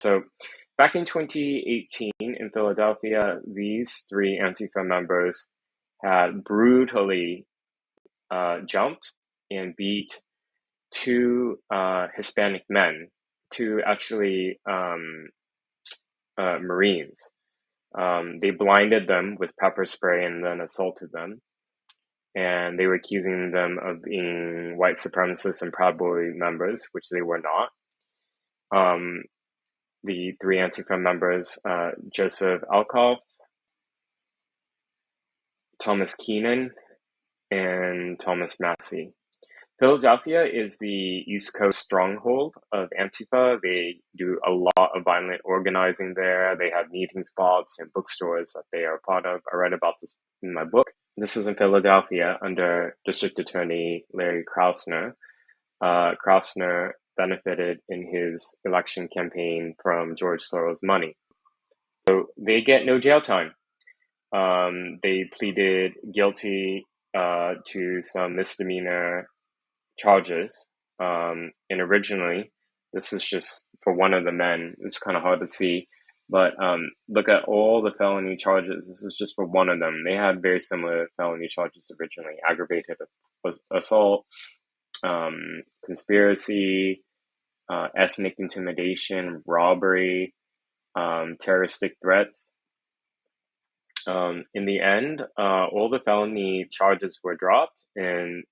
So back in 2018 in Philadelphia, these three Antifa members had brutally jumped and beat two Hispanic men, two actually Marines. They blinded them with pepper spray and then assaulted them. And they were accusing them of being white supremacists and Proud Boy members, which they were not. The three Antifa members, Joseph Alkoff, Thomas Keenan, and Thomas Massey. Philadelphia is the East Coast stronghold of Antifa. They do a lot of violent organizing there. They have meeting spots and bookstores that they are a part of. I read about this in my book. This is in Philadelphia under District Attorney Larry Krasner. Krasner benefited in his election campaign from George Soros's money. So they get no jail time. They pleaded guilty to some misdemeanor charges. And originally, this is just for one of the men. It's kind of hard to see, but look at all the felony charges. This is just for one of them. They had very similar felony charges originally: aggravated assault, conspiracy, ethnic intimidation, robbery, terroristic threats. In the end, all the felony charges were dropped, and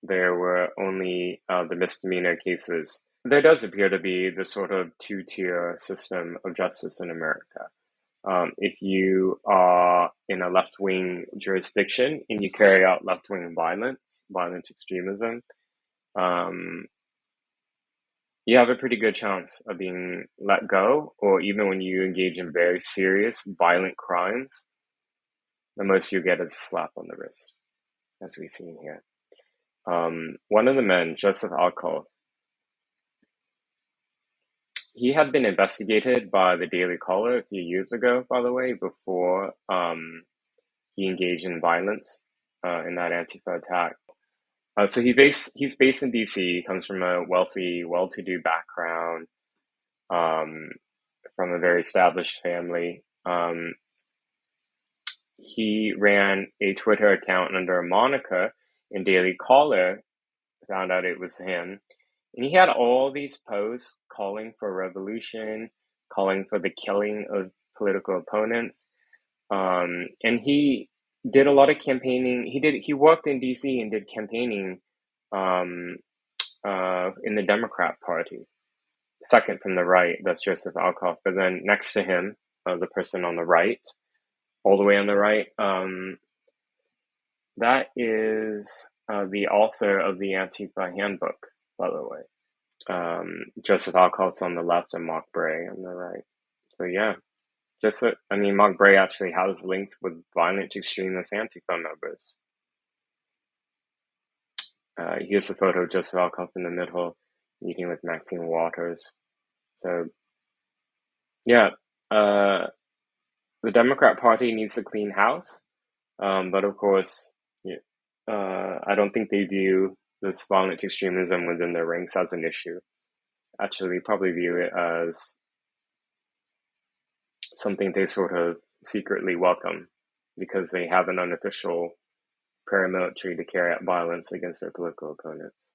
there were only the misdemeanor cases. There does appear to be the sort of two-tier system of justice in America. If you are in a left-wing jurisdiction and you carry out left-wing violence, violent extremism, you have a pretty good chance of being let go, or even when you engage in very serious, violent crimes, the most you get is a slap on the wrist, as we've seen here. One of the men, Joseph Alkoff, he had been investigated by the Daily Caller a few years ago, by the way, before he engaged in violence in that Antifa attack. So he's based in DC. He comes from a wealthy, well-to-do background, from a very established family. He ran a Twitter account under a moniker, and Daily Caller found out it was him. And he had all these posts calling for revolution, calling for the killing of political opponents. And he did a lot of campaigning. He worked in DC and did campaigning in the Democrat Party. Second from the right, that's Joseph Alkoff. But then next to him, the person on the right, all the way on the right, that is the author of the Antifa handbook, by the way. Joseph Alkoff's on the left and Mark Bray on the right. So yeah, Mark Bray actually has links with violent extremist Antifa members. Here's a photo of Joseph Alkoff in the middle, meeting with Maxine Waters. So yeah, the Democrat Party needs a clean house, but of course, I don't think they view this violent extremism within their ranks as an issue. Actually, probably view it as something they sort of secretly welcome because they have an unofficial paramilitary to carry out violence against their political opponents.